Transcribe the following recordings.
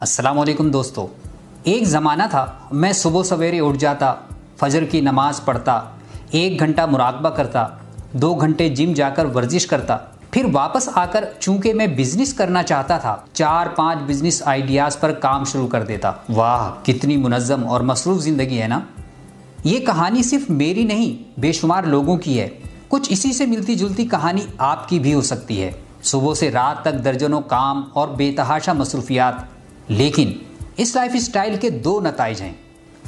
अस्सलाम वालेकुम दोस्तों। एक ज़माना था मैं सुबह सवेरे उठ जाता, फजर की नमाज पढ़ता, 1 घंटा मुराकबा करता, 2 घंटे जिम जाकर वर्जिश करता, फिर वापस आकर चूंकि मैं बिजनेस करना चाहता था 4-5 बिजनेस आइडियाज़ पर काम शुरू कर देता। वाह, कितनी मुनज़्ज़म और मसरूफ़ ज़िंदगी है ना। ये कहानी सिर्फ मेरी नहीं, बेशुमार लोगों की है। कुछ इसी से मिलती जुलती कहानी आपकी भी हो सकती है। सुबह से रात तक दर्जनों काम और बेतहाशा मसरूफियात। लेकिन इस लाइफ स्टाइल के दो नताइज हैं।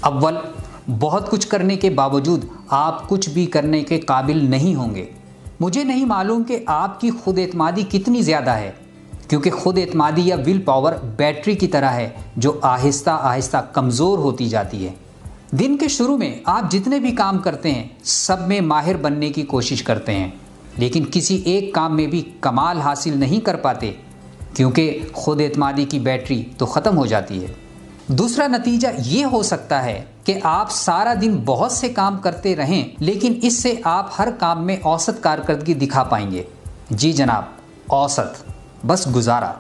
अव्वल, बहुत कुछ करने के बावजूद आप कुछ भी करने के काबिल नहीं होंगे। मुझे नहीं मालूम कि आपकी खुद एतमादी कितनी ज़्यादा है, क्योंकि खुद एतमादी या विल पावर बैटरी की तरह है जो आहिस्ता आहिस्ता कमज़ोर होती जाती है। दिन के शुरू में आप जितने भी काम करते हैं सब में माहिर बनने की कोशिश करते हैं, लेकिन किसी एक काम में भी कमाल हासिल नहीं कर पाते, क्योंकि खुद एतमादी की बैटरी तो ख़त्म हो जाती है। दूसरा नतीजा ये हो सकता है कि आप सारा दिन बहुत से काम करते रहें, लेकिन इससे आप हर काम में औसत कारकर्दगी दिखा पाएंगे। जी जनाब, औसत, बस गुजारा।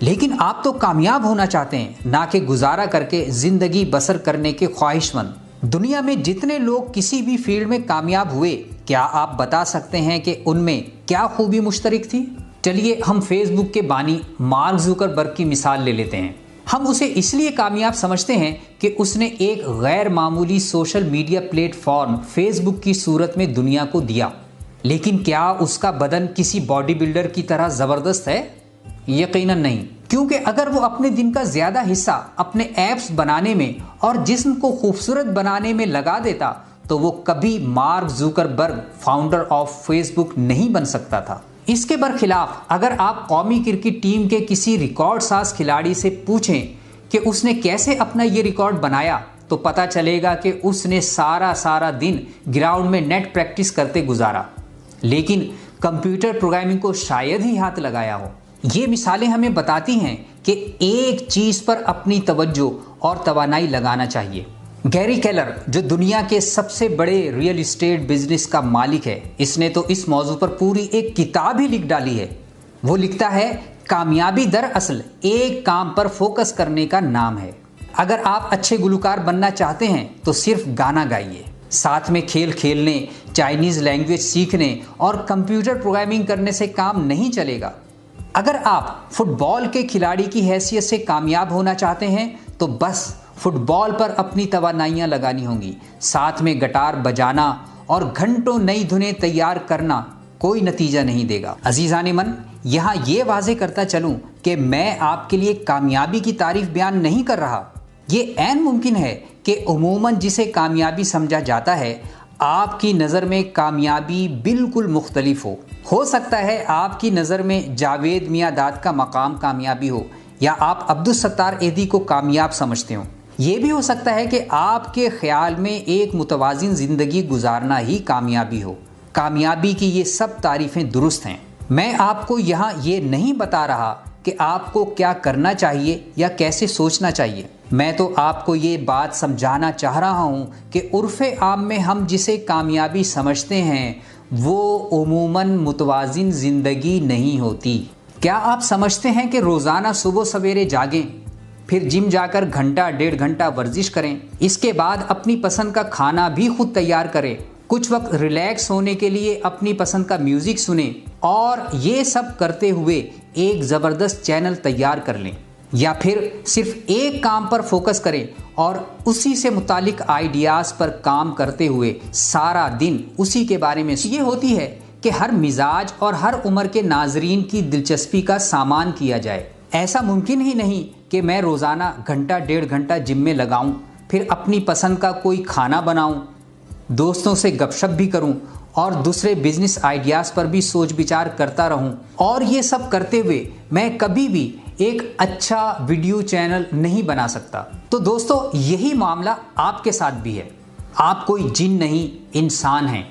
लेकिन आप तो कामयाब होना चाहते हैं, ना कि गुजारा करके ज़िंदगी बसर करने के ख्वाहिशमंद। दुनिया में जितने लोग किसी भी फील्ड में कामयाब हुए, क्या आप बता सकते हैं कि उनमें क्या खूबी मुश्तरक थी? चलिए हम फेसबुक के बानी मार्क जुकरबर्ग की मिसाल ले लेते हैं। हम उसे इसलिए कामयाब समझते हैं कि उसने एक गैर मामूली सोशल मीडिया प्लेटफॉर्म फेसबुक की सूरत में दुनिया को दिया। लेकिन क्या उसका बदन किसी बॉडी बिल्डर की तरह ज़बरदस्त है? यकीनन नहीं, क्योंकि अगर वो अपने दिन का ज़्यादा हिस्सा अपने ऐप्स बनाने में और जिस्म को खूबसूरत बनाने में लगा देता तो वो कभी mark Zuckerberg, founder of Facebook, नहीं बन सकता था। इसके बरखिलाफ अगर आप कौमी क्रिकेट टीम के किसी रिकॉर्ड साज खिलाड़ी से पूछें कि उसने कैसे अपना ये रिकॉर्ड बनाया, तो पता चलेगा कि उसने सारा दिन ग्राउंड में नेट प्रैक्टिस करते गुजारा, लेकिन कंप्यूटर प्रोग्रामिंग को शायद ही हाथ लगाया हो। ये मिसालें हमें बताती हैं कि एक चीज़ पर अपनी तवज्जो और तवानाई लगाना चाहिए। गैरी केलर, जो दुनिया के सबसे बड़े रियल एस्टेट बिजनेस का मालिक है, इसने तो इस मौजू पर पूरी एक किताब ही लिख डाली है। वो लिखता है, कामयाबी दरअसल एक काम पर फोकस करने का नाम है। अगर आप अच्छे गुलकार बनना चाहते हैं तो सिर्फ गाना गाइए, साथ में खेल खेलने, चाइनीज़ लैंग्वेज सीखने और कंप्यूटर प्रोग्रामिंग करने से काम नहीं चलेगा। अगर आप फुटबॉल के खिलाड़ी की हैसियत से कामयाब होना चाहते हैं तो बस फुटबॉल पर अपनी तवानाइयाँ लगानी होंगी, साथ में गिटार बजाना और घंटों नई धुनें तैयार करना कोई नतीजा नहीं देगा। अजीज़ान मन, यहाँ ये वाजे करता चलूँ कि मैं आपके लिए कामयाबी की तारीफ बयान नहीं कर रहा। ये ऐन मुमकिन है कि उमूमन जिसे कामयाबी समझा जाता है, आपकी नज़र में कामयाबी बिल्कुल मुख्तलिफ हो सकता है आपकी नज़र में जावेद मियांदाद का मकाम कामयाबी हो, या आप अब्दुल सत्तार एदी को कामयाब समझते हो। ये भी हो सकता है कि आपके ख्याल में एक मुतवाज़िन ज़िंदगी गुजारना ही कामयाबी हो। कामयाबी की ये सब तारीफ़ें दुरुस्त हैं। मैं आपको यहाँ ये नहीं बता रहा कि आपको क्या करना चाहिए या कैसे सोचना चाहिए। मैं तो आपको ये बात समझाना चाह रहा हूँ कि उर्फ़े आम में हम जिसे कामयाबी समझते हैं वो उमूमन मुतवाज़िन ज़िंदगी नहीं होती। क्या आप समझते हैं कि रोज़ाना सुबह सवेरे जागें, फिर जिम जाकर 1-1.5 घंटा वर्जिश करें, इसके बाद अपनी पसंद का खाना भी खुद तैयार करें, कुछ वक्त रिलैक्स होने के लिए अपनी पसंद का म्यूज़िक सुने और ये सब करते हुए एक ज़बरदस्त चैनल तैयार कर लें, या फिर सिर्फ एक काम पर फोकस करें और उसी से मुतालिक आइडियाज़ पर काम करते हुए सारा दिन उसी के बारे में। ये होती है कि हर मिजाज और हर उम्र के नाजरीन की दिलचस्पी का सामान किया जाए। ऐसा मुमकिन ही नहीं कि मैं रोज़ाना 1-1.5 घंटा जिम में लगाऊं, फिर अपनी पसंद का कोई खाना बनाऊं, दोस्तों से गपशप भी करूं और दूसरे बिजनेस आइडियाज़ पर भी सोच विचार करता रहूं, और ये सब करते हुए मैं कभी भी एक अच्छा वीडियो चैनल नहीं बना सकता। तो दोस्तों, यही मामला आपके साथ भी है। आप कोई जिन नहीं, इंसान हैं।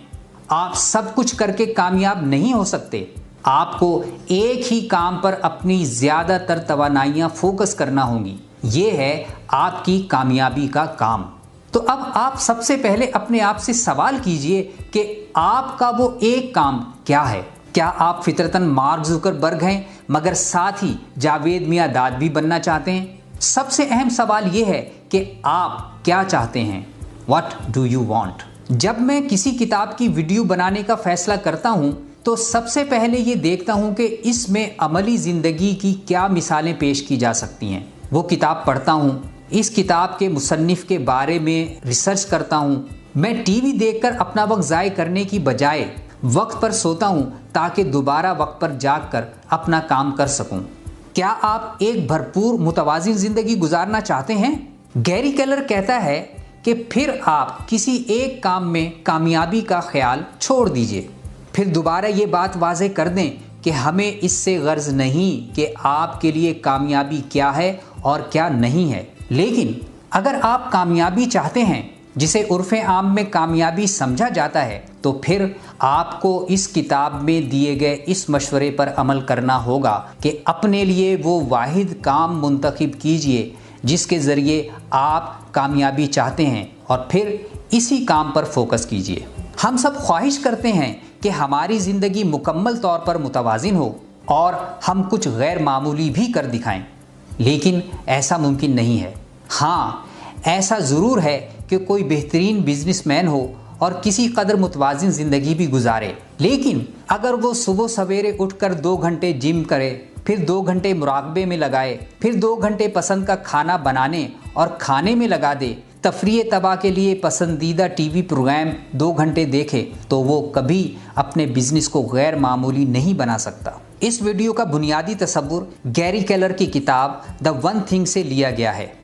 आप सब कुछ करके कामयाब नहीं हो सकते। आपको एक ही काम पर अपनी ज़्यादातर तवानाइयाँ फोकस करना होंगी। ये है आपकी कामयाबी का काम। तो अब आप सबसे पहले अपने आप से सवाल कीजिए कि आपका वो एक काम क्या है। क्या आप फितरतन मार्क जुकरबर्ग हैं मगर साथ ही जावेद मियांदाद भी बनना चाहते हैं? सबसे अहम सवाल यह है कि आप क्या चाहते हैं, What do you want? जब मैं किसी किताब की वीडियो बनाने का फैसला करता हूं तो सबसे पहले ये देखता हूं कि इसमें अमली ज़िंदगी की क्या मिसालें पेश की जा सकती हैं। वो किताब पढ़ता हूं, इस किताब के मुसन्निफ के बारे में रिसर्च करता हूं। मैं टीवी देखकर अपना वक्त ज़ाय करने की बजाय वक्त पर सोता हूं ताकि दोबारा वक्त पर जाग कर अपना काम कर सकूं। क्या आप एक भरपूर मुतवाज़िन ज़िंदगी गुजारना चाहते हैं? गैरी केलर कहता है कि फिर आप किसी एक काम में कामयाबी का ख्याल छोड़ दीजिए। फिर दोबारा ये बात वाज़ेह कर दें कि हमें इससे गर्ज नहीं कि आपके लिए कामयाबी क्या है और क्या नहीं है। लेकिन अगर आप कामयाबी चाहते हैं, जिसे उर्फ़े आम में कामयाबी समझा जाता है, तो फिर आपको इस किताब में दिए गए इस मशवरे पर अमल करना होगा कि अपने लिए वो वाहिद काम मुंतखब कीजिए जिसके ज़रिए आप कामयाबी चाहते हैं और फिर इसी काम पर फोकस कीजिए। हम सब ख्वाहिश करते हैं कि हमारी ज़िंदगी मुकम्मल तौर पर मुतवाज़िन हो और हम कुछ गैर मामूली भी कर दिखाएं, लेकिन ऐसा मुमकिन नहीं है। हाँ, ऐसा ज़रूर है कि कोई बेहतरीन बिजनेसमैन हो और किसी कदर मुतवाज़िन ज़िंदगी भी गुजारे, लेकिन अगर वो सुबह सवेरे उठकर 2 घंटे जिम करे, फिर 2 घंटे मुराकबे में लगाए, फिर 2 घंटे पसंद का खाना बनाने और खाने में लगा दे, तफरीह तबाह के लिए पसंदीदा टीवी प्रोग्राम 2 घंटे देखे, तो वो कभी अपने बिजनेस को गैर मामूली नहीं बना सकता। इस वीडियो का बुनियादी तसव्वुर गैरी केलर की किताब द वन थिंग से लिया गया है।